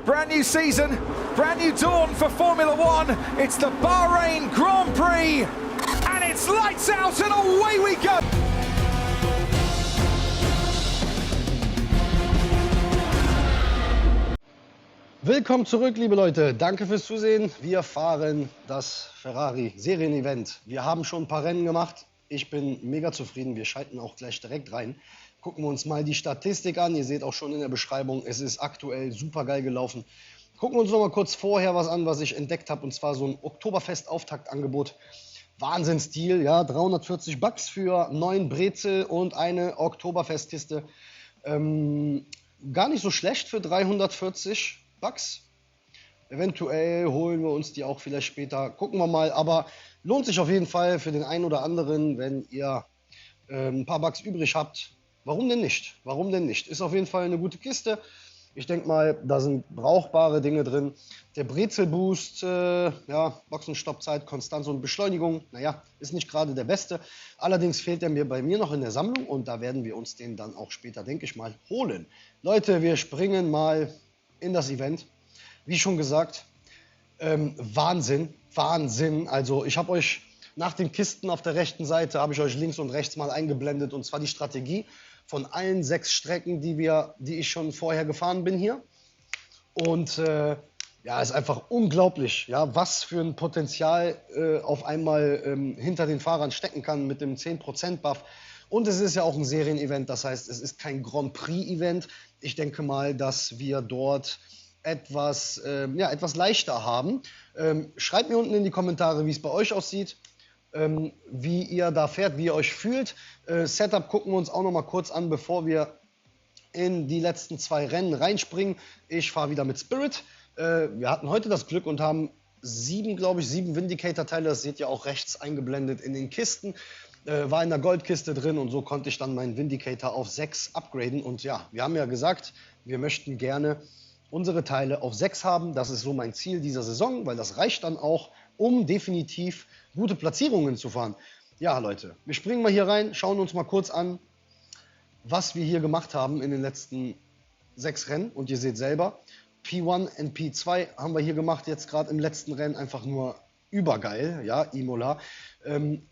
Brand new season, brand new dawn for Formula One. It's the Bahrain Grand Prix, and it's lights out and away we go. Willkommen zurück, liebe Leute. Danke fürs Zusehen. Wir fahren das Ferrari-Serien-Event. Wir haben schon ein paar Rennen gemacht. Ich bin mega zufrieden. Wir schalten auch gleich direkt rein. Gucken wir uns mal die Statistik an. Ihr seht auch schon in der Beschreibung, es ist aktuell super geil gelaufen. Gucken wir uns noch mal kurz vorher was an, was ich entdeckt habe. Und zwar so ein Oktoberfest-Auftaktangebot. Wahnsinnsdeal, ja. 340 Bucks für 9 Brezel und eine Oktoberfest-Kiste. Gar nicht so schlecht für 340 Bucks. Eventuell holen wir uns die auch vielleicht später. Gucken wir mal. Aber lohnt sich auf jeden Fall für den einen oder anderen, wenn ihr ein paar Bucks übrig habt. Warum denn nicht? Warum denn nicht? Ist auf jeden Fall eine gute Kiste. Ich denke mal, da sind brauchbare Dinge drin. Der Brezelboost, ja, Boxenstoppzeit, Konstanz und Beschleunigung, naja, ist nicht gerade der beste. Allerdings fehlt er mir bei mir noch in der Sammlung und da werden wir uns den dann auch später, denke ich mal, holen. Leute, wir springen mal in das Event. Wie schon gesagt, Wahnsinn, Wahnsinn. Also ich habe euch nach den Kisten auf der rechten Seite, habe ich euch links und rechts mal eingeblendet und zwar die Strategie von allen 6 Strecken, die ich schon vorher gefahren bin hier. Und ja, ist einfach unglaublich, ja, was für ein Potenzial auf einmal hinter den Fahrern stecken kann mit dem 10% Buff. Und es ist ja auch ein Serienevent, das heißt, es ist kein Grand Prix-Event. Ich denke mal, dass wir dort etwas leichter haben. Schreibt mir unten in die Kommentare, wie es bei euch aussieht. Wie ihr da fährt, wie ihr euch fühlt. Setup gucken wir uns auch noch mal kurz an, bevor wir in die letzten 2 Rennen reinspringen. Ich fahre wieder mit Spirit. Wir hatten heute das Glück und haben 7 Vindicator-Teile. Das seht ihr auch rechts eingeblendet in den Kisten. War in der Goldkiste drin und so konnte ich dann meinen Vindicator auf 6 upgraden. Und ja, wir haben ja gesagt, wir möchten gerne unsere Teile auf 6 haben. Das ist so mein Ziel dieser Saison, weil das reicht dann auch, um definitiv gute Platzierungen zu fahren. Ja, Leute, wir springen mal hier rein, schauen uns mal kurz an, was wir hier gemacht haben in den letzten 6 Rennen. Und ihr seht selber, P1 und P2 haben wir hier gemacht, jetzt gerade im letzten Rennen, einfach nur übergeil, ja, Imola.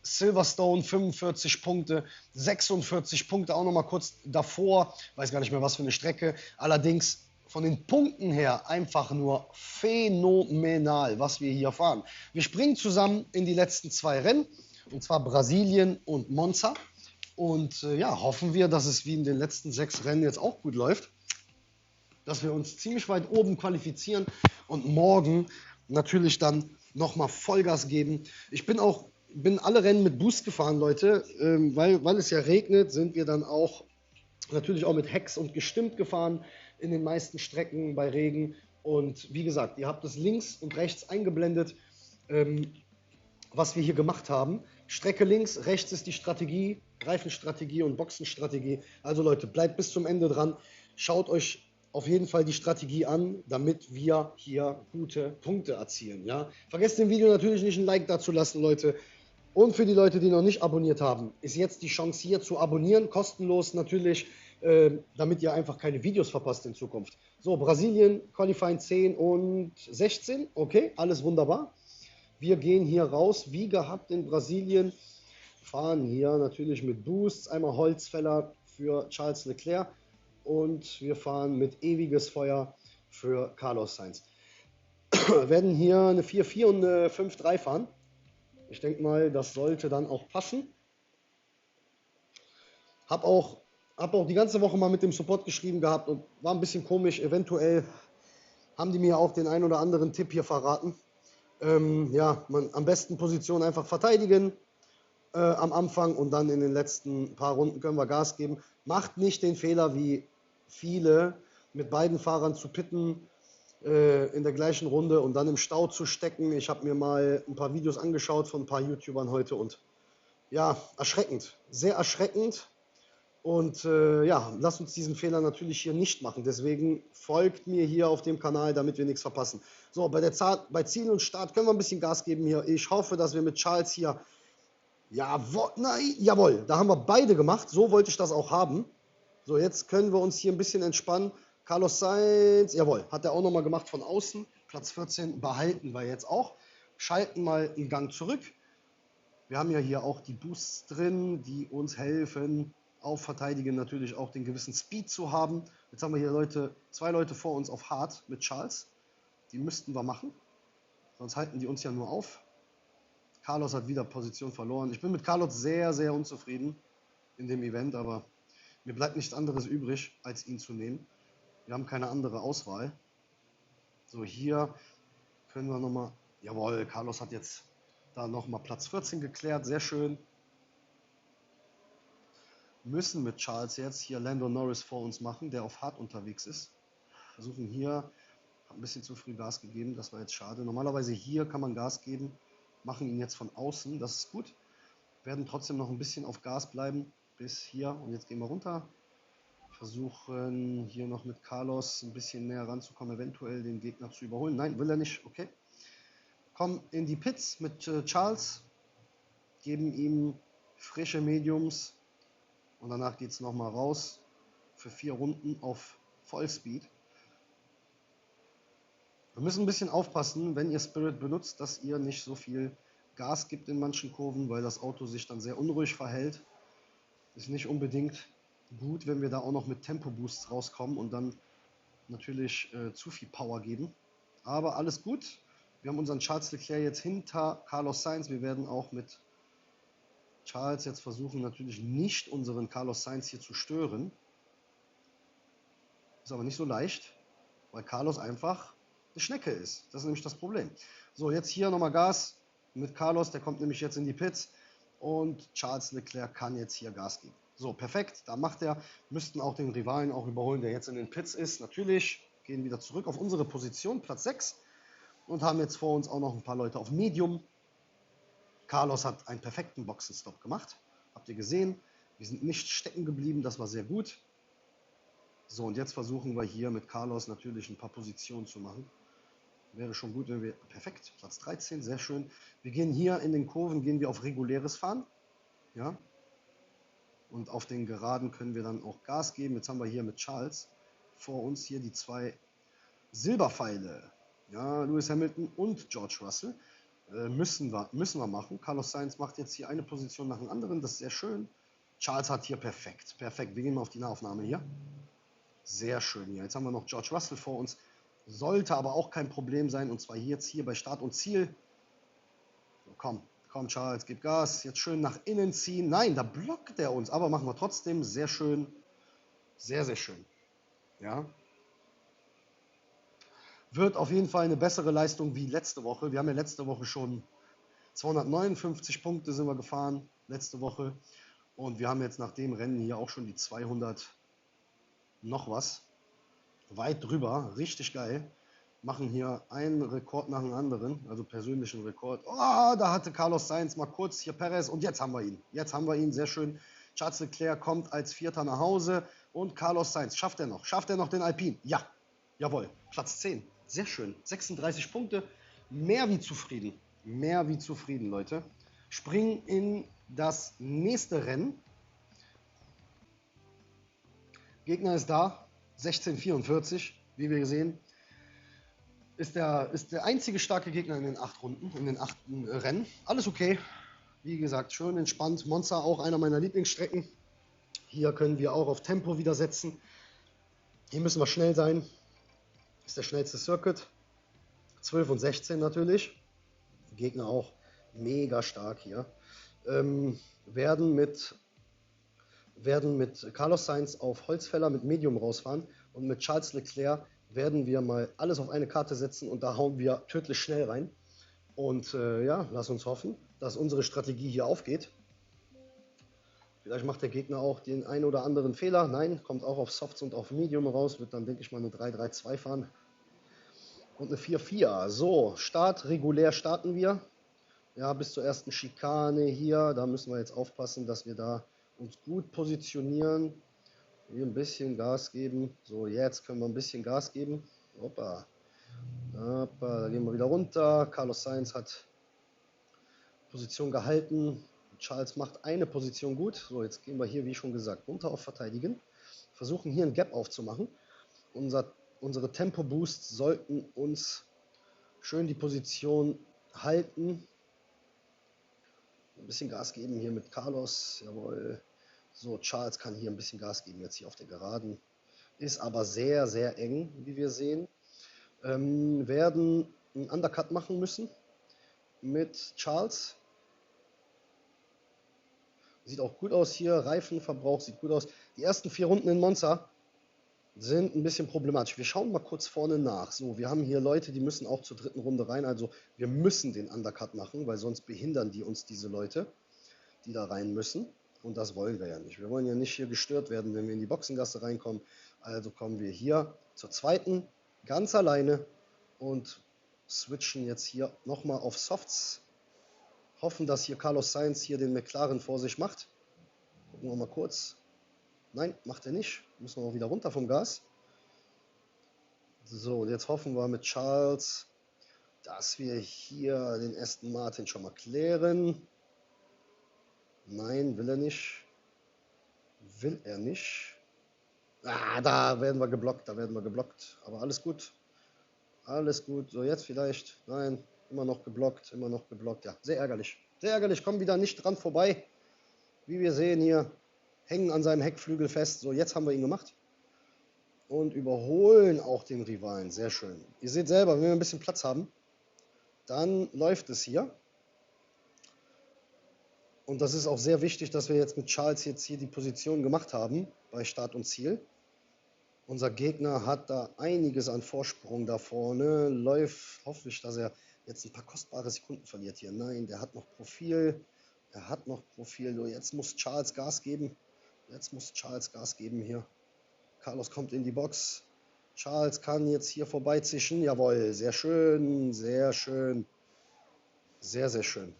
Silverstone 45 Punkte, 46 Punkte, auch noch mal kurz davor, weiß gar nicht mehr, was für eine Strecke. Allerdings von den Punkten her einfach nur phänomenal, was wir hier fahren. Wir springen zusammen in die letzten 2 Rennen, und zwar Brasilien und Monza. Und ja, hoffen wir, dass es wie in den letzten 6 Rennen jetzt auch gut läuft, dass wir uns ziemlich weit oben qualifizieren und morgen natürlich dann nochmal Vollgas geben. Ich bin alle Rennen mit Boost gefahren, Leute, weil es ja regnet, sind wir dann auch natürlich auch mit Hex und gestimmt gefahren in den meisten Strecken bei Regen. Und wie gesagt, ihr habt es links und rechts eingeblendet, was wir hier gemacht haben. Strecke links, rechts ist die Strategie, Reifenstrategie und Boxenstrategie. Also Leute, bleibt bis zum Ende dran. Schaut euch auf jeden Fall die Strategie an, damit wir hier gute Punkte erzielen. Ja? Vergesst dem Video natürlich nicht ein Like dazu lassen, Leute. Und für die Leute, die noch nicht abonniert haben, ist jetzt die Chance hier zu abonnieren, kostenlos natürlich, damit ihr einfach keine Videos verpasst in Zukunft. So, Brasilien, Qualifying 10 und 16, okay, alles wunderbar. Wir gehen hier raus, wie gehabt in Brasilien, fahren hier natürlich mit Boosts, einmal Holzfäller für Charles Leclerc und wir fahren mit ewiges Feuer für Carlos Sainz. Werden hier eine 4-4 und eine 5-3 fahren. Ich denke mal, das sollte dann auch passen. Hab auch die ganze Woche mal mit dem Support geschrieben gehabt und war ein bisschen komisch. Eventuell haben die mir auch den ein oder anderen Tipp hier verraten. Ja, am besten Position einfach verteidigen am Anfang und dann in den letzten paar Runden können wir Gas geben. Macht nicht den Fehler wie viele, mit beiden Fahrern zu pitten in der gleichen Runde und dann im Stau zu stecken. Ich habe mir mal ein paar Videos angeschaut von ein paar YouTubern heute und ja, erschreckend, sehr erschreckend. Und ja, lasst uns diesen Fehler natürlich hier nicht machen. Deswegen folgt mir hier auf dem Kanal, damit wir nichts verpassen. So, bei Ziel und Start können wir ein bisschen Gas geben hier. Ich hoffe, dass wir mit Charles hier... Jawohl, da haben wir beide gemacht. So wollte ich das auch haben. So, jetzt können wir uns hier ein bisschen entspannen. Carlos Sainz, jawohl, hat er auch nochmal gemacht von außen. Platz 14 behalten wir jetzt auch. Schalten mal einen Gang zurück. Wir haben ja hier auch die Boosts drin, die uns helfen, auf Verteidigen natürlich auch den gewissen Speed zu haben. Jetzt haben wir hier zwei Leute vor uns auf Hard mit Charles. Die müssten wir machen, sonst halten die uns ja nur auf. Carlos hat wieder Position verloren. Ich bin mit Carlos sehr, sehr unzufrieden in dem Event, aber mir bleibt nichts anderes übrig, als ihn zu nehmen. Wir haben keine andere Auswahl. So, hier können wir nochmal... Jawohl, Carlos hat jetzt da nochmal Platz 14 geklärt. Sehr schön. Müssen mit Charles jetzt hier Lando Norris vor uns machen, der auf Hard unterwegs ist. Versuchen hier... Ein bisschen zu früh Gas gegeben, das war jetzt schade. Normalerweise hier kann man Gas geben, machen ihn jetzt von außen, das ist gut. Werden trotzdem noch ein bisschen auf Gas bleiben bis hier und jetzt gehen wir runter. Versuchen hier noch mit Carlos ein bisschen näher ranzukommen, eventuell den Gegner zu überholen. Nein, will er nicht, okay. Kommen in die Pits mit Charles, geben ihm frische Mediums und danach geht es nochmal raus für 4 Runden auf Vollspeed. Wir müssen ein bisschen aufpassen, wenn ihr Spirit benutzt, dass ihr nicht so viel Gas gibt in manchen Kurven, weil das Auto sich dann sehr unruhig verhält. Ist nicht unbedingt gut, wenn wir da auch noch mit Tempo-Boosts rauskommen und dann natürlich zu viel Power geben. Aber alles gut. Wir haben unseren Charles Leclerc jetzt hinter Carlos Sainz. Wir werden auch mit Charles jetzt versuchen, natürlich nicht unseren Carlos Sainz hier zu stören. Ist aber nicht so leicht, weil Carlos einfach eine Schnecke ist. Das ist nämlich das Problem. So, jetzt hier nochmal Gas mit Carlos, der kommt nämlich jetzt in die Pits und Charles Leclerc kann jetzt hier Gas geben. So, perfekt, da macht er, müssten auch den Rivalen auch überholen, der jetzt in den Pits ist. Natürlich gehen wieder zurück auf unsere Position, Platz 6 und haben jetzt vor uns auch noch ein paar Leute auf Medium. Carlos hat einen perfekten Boxenstopp gemacht, habt ihr gesehen. Wir sind nicht stecken geblieben, das war sehr gut. So, und jetzt versuchen wir hier mit Carlos natürlich ein paar Positionen zu machen. Wäre schon gut, wenn wir... Perfekt, Platz 13, sehr schön. Wir gehen hier in den Kurven, gehen wir auf reguläres Fahren. Ja. Und auf den Geraden können wir dann auch Gas geben. Jetzt haben wir hier mit Charles vor uns hier die 2 Silberpfeile. Ja, Lewis Hamilton und George Russell. Müssen wir machen. Carlos Sainz macht jetzt hier eine Position nach der anderen. Das ist sehr schön. Charles hat hier perfekt. Perfekt. Wir gehen mal auf die Nahaufnahme hier. Sehr schön hier. Jetzt haben wir noch George Russell vor uns. Sollte aber auch kein Problem sein. Und zwar jetzt hier bei Start und Ziel. So, komm Charles, gib Gas. Jetzt schön nach innen ziehen. Nein, da blockt er uns. Aber machen wir trotzdem. Sehr schön. Sehr, sehr schön. Ja. Wird auf jeden Fall eine bessere Leistung wie letzte Woche. Wir haben ja letzte Woche schon 259 Punkte sind wir gefahren. Letzte Woche. Und wir haben jetzt nach dem Rennen hier auch schon die 200 noch was. Weit drüber, richtig geil. Machen hier einen Rekord nach dem anderen, also persönlichen Rekord. Oh, da hatte Carlos Sainz mal kurz hier Perez und jetzt haben wir ihn. Jetzt haben wir ihn, sehr schön. Charles Leclerc kommt als Vierter nach Hause und Carlos Sainz, schafft er noch den Alpine? Ja, jawohl, Platz 10, sehr schön. 36 Punkte, mehr wie zufrieden, Leute. Springen in das nächste Rennen. Gegner ist da, 16:44, wie wir sehen, ist der einzige starke Gegner in den 8 Runden, in den 8. Rennen. Alles okay, wie gesagt, schön entspannt. Monza auch einer meiner Lieblingsstrecken. Hier können wir auch auf Tempo wieder setzen. Hier müssen wir schnell sein. Ist der schnellste Circuit. 12 und 16 natürlich. Gegner auch mega stark hier. Werden mit Carlos Sainz auf Holzfäller mit Medium rausfahren und mit Charles Leclerc werden wir mal alles auf eine Karte setzen und da hauen wir tödlich schnell rein. Und ja, lass uns hoffen, dass unsere Strategie hier aufgeht. Vielleicht macht der Gegner auch den einen oder anderen Fehler. Nein, kommt auch auf Softs und auf Medium raus, wird dann, denke ich mal, eine 3-3-2 fahren. Und eine 4-4. So, Start, regulär starten wir. Ja, bis zur ersten Schikane hier. Da müssen wir jetzt aufpassen, dass wir da uns gut positionieren. Hier ein bisschen Gas geben. So, jetzt können wir ein bisschen Gas geben. Hoppa. Hoppa, da gehen wir wieder runter. Carlos Sainz hat Position gehalten. Charles macht eine Position gut. So, jetzt gehen wir hier, wie schon gesagt, runter auf Verteidigen. Versuchen hier ein Gap aufzumachen. Unsere Tempo-Boosts sollten uns schön die Position halten. Ein bisschen Gas geben hier mit Carlos. Jawohl. So, Charles kann hier ein bisschen Gas geben jetzt hier auf der Geraden. Ist aber sehr, sehr eng, wie wir sehen. Werden einen Undercut machen müssen mit Charles. Sieht auch gut aus hier. Reifenverbrauch sieht gut aus. Die ersten 4 Runden in Monza sind ein bisschen problematisch. Wir schauen mal kurz vorne nach. So, wir haben hier Leute, die müssen auch zur 3. Runde rein. Also wir müssen den Undercut machen, weil sonst behindern die uns, diese Leute, die da rein müssen. Und das wollen wir ja nicht. Wir wollen ja nicht hier gestört werden, wenn wir in die Boxengasse reinkommen. Also kommen wir hier zur 2. ganz alleine und switchen jetzt hier nochmal auf Softs. Hoffen, dass hier Carlos Sainz hier den McLaren vor sich macht. Gucken wir mal kurz. Nein, macht er nicht. Müssen wir auch wieder runter vom Gas. So, und jetzt hoffen wir mit Charles, dass wir hier den Aston Martin schon mal klären. Nein, will er nicht. Will er nicht. Ah, da werden wir geblockt, Aber alles gut. Alles gut. So, jetzt vielleicht. Nein, immer noch geblockt. Ja, sehr ärgerlich. Sehr ärgerlich, kommen wieder nicht dran vorbei. Wie wir sehen hier, hängen an seinem Heckflügel fest. So, jetzt haben wir ihn gemacht. Und überholen auch den Rivalen. Sehr schön. Ihr seht selber, wenn wir ein bisschen Platz haben, dann läuft es hier. Und das ist auch sehr wichtig, dass wir jetzt mit Charles jetzt hier die Position gemacht haben bei Start und Ziel. Unser Gegner hat da einiges an Vorsprung da vorne. Läuft, hoffe ich, dass er jetzt ein paar kostbare Sekunden verliert hier. Nein, der hat noch Profil. So, jetzt muss Charles Gas geben. Hier. Carlos kommt in die Box. Charles kann jetzt hier vorbeizischen. Jawohl, sehr schön, sehr schön. Sehr, sehr schön.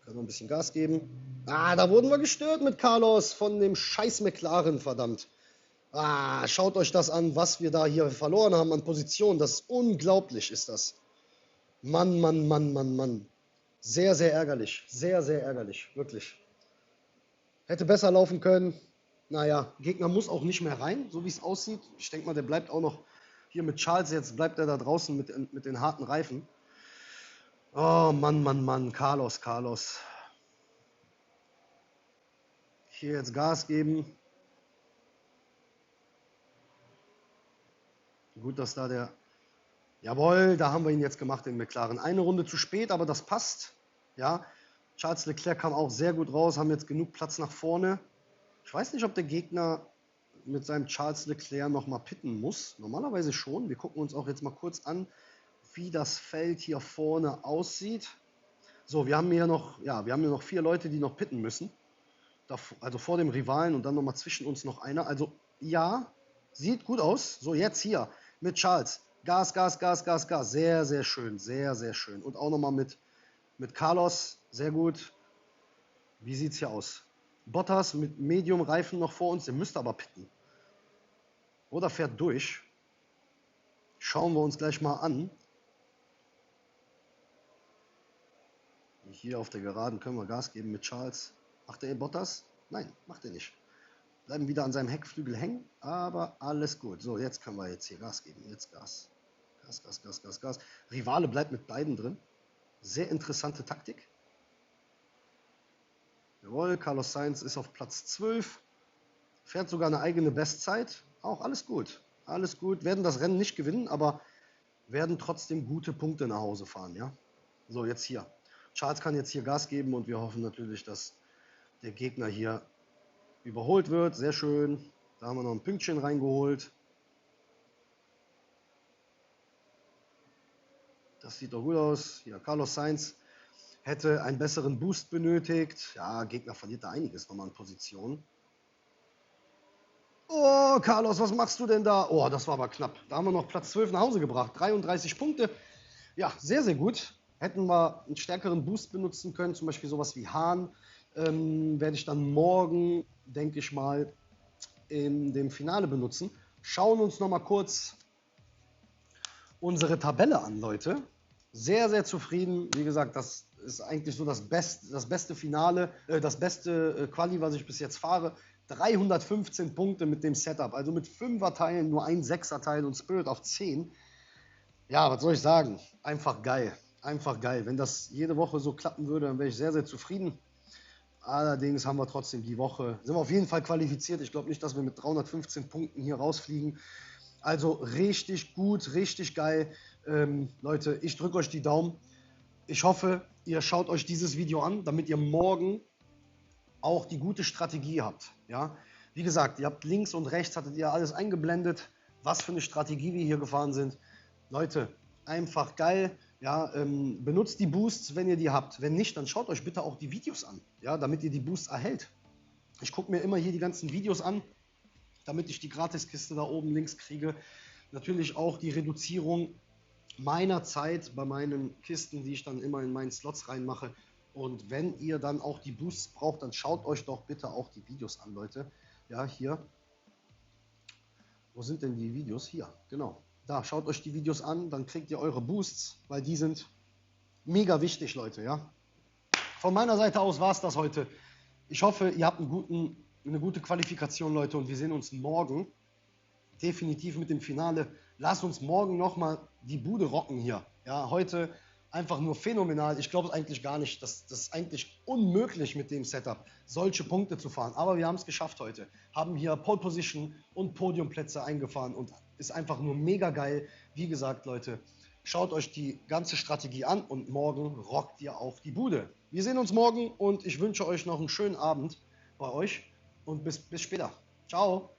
Können wir ein bisschen Gas geben. Ah, da wurden wir gestört mit Carlos von dem scheiß McLaren, verdammt. Ah, schaut euch das an, was wir da hier verloren haben an Position. Das ist unglaublich, ist das. Mann. Sehr, sehr ärgerlich. Sehr, sehr ärgerlich, wirklich. Hätte besser laufen können. Naja, Gegner muss auch nicht mehr rein, so wie es aussieht. Ich denke mal, der bleibt auch noch hier mit Charles. Jetzt bleibt er da draußen mit den harten Reifen. Oh, Mann. Carlos. Hier jetzt Gas geben. Gut, dass da der... Jawohl, da haben wir ihn jetzt gemacht, den McLaren. Eine Runde zu spät, aber das passt. Ja, Charles Leclerc kam auch sehr gut raus, haben jetzt genug Platz nach vorne. Ich weiß nicht, ob der Gegner mit seinem Charles Leclerc nochmal pitten muss. Normalerweise schon. Wir gucken uns auch jetzt mal kurz an, wie das Feld hier vorne aussieht. So, wir haben hier noch 4 Leute, die noch pitten müssen. Also vor dem Rivalen und dann nochmal zwischen uns noch einer. Also ja, sieht gut aus. So, jetzt hier mit Charles. Gas. Sehr, sehr schön. Sehr, sehr schön. Und auch nochmal mit Carlos. Sehr gut. Wie sieht es hier aus? Bottas mit Medium-Reifen noch vor uns. Der müsste aber pitten. Oder fährt durch. Schauen wir uns gleich mal an. Hier auf der Geraden können wir Gas geben mit Charles. Macht er Bottas? Nein, macht er nicht. Bleiben wieder an seinem Heckflügel hängen, aber alles gut. So, jetzt können wir jetzt hier Gas geben. Jetzt Gas. Gas. Rivale bleibt mit beiden drin. Sehr interessante Taktik. Jawohl, Carlos Sainz ist auf Platz 12. Fährt sogar eine eigene Bestzeit. Auch alles gut. Alles gut. Werden das Rennen nicht gewinnen, aber werden trotzdem gute Punkte nach Hause fahren. Ja? So, jetzt hier. Charles kann jetzt hier Gas geben und wir hoffen natürlich, dass der Gegner hier überholt wird. Sehr schön. Da haben wir noch ein Pünktchen reingeholt. Das sieht doch gut aus. Hier, Carlos Sainz hätte einen besseren Boost benötigt. Ja, Gegner verliert da einiges nochmal an Position. Oh, Carlos, was machst du denn da? Oh, das war aber knapp. Da haben wir noch Platz 12 nach Hause gebracht. 33 Punkte. Ja, sehr, sehr gut. Hätten wir einen stärkeren Boost benutzen können, zum Beispiel sowas wie Hahn. Werde ich dann morgen, denke ich mal, in dem Finale benutzen. Schauen uns nochmal kurz unsere Tabelle an, Leute. Sehr, sehr zufrieden. Wie gesagt, das ist eigentlich so das beste Finale, das beste Quali, was ich bis jetzt fahre. 315 Punkte mit dem Setup, also mit 5er-Teilen, nur ein 6er-Teil und Spirit auf 10. Ja, was soll ich sagen? Einfach geil. Einfach geil. Wenn das jede Woche so klappen würde, dann wäre ich sehr, sehr zufrieden. Allerdings haben wir trotzdem die Woche, sind wir auf jeden Fall qualifiziert. Ich glaube nicht, dass wir mit 315 Punkten hier rausfliegen. Also richtig gut, richtig geil. Leute, ich drücke euch die Daumen. Ich hoffe, ihr schaut euch dieses Video an, damit ihr morgen auch die gute Strategie habt. Ja? Wie gesagt, ihr habt links und rechts, hattet ihr alles eingeblendet, was für eine Strategie wir hier gefahren sind. Leute, einfach geil. Ja, benutzt die Boosts, wenn ihr die habt. Wenn nicht, dann schaut euch bitte auch die Videos an, ja, damit ihr die Boosts erhält. Ich gucke mir immer hier die ganzen Videos an, damit ich die Gratiskiste da oben links kriege. Natürlich auch die Reduzierung meiner Zeit bei meinen Kisten, die ich dann immer in meinen Slots reinmache. Und wenn ihr dann auch die Boosts braucht, dann schaut euch doch bitte auch die Videos an, Leute. Ja, hier. Wo sind denn die Videos? Hier, genau. Da, schaut euch die Videos an, dann kriegt ihr eure Boosts, weil die sind mega wichtig, Leute, ja. Von meiner Seite aus war es das heute. Ich hoffe, ihr habt eine gute Qualifikation, Leute, und wir sehen uns morgen definitiv mit dem Finale. Lasst uns morgen nochmal die Bude rocken hier. Ja, heute einfach nur phänomenal. Ich glaube eigentlich gar nicht, das ist eigentlich unmöglich mit dem Setup, solche Punkte zu fahren. Aber wir haben es geschafft heute. Haben hier Pole Position und Podiumplätze eingefahren und ist einfach nur mega geil. Wie gesagt, Leute, schaut euch die ganze Strategie an und morgen rockt ihr auch die Bude. Wir sehen uns morgen und ich wünsche euch noch einen schönen Abend bei euch und bis später. Ciao.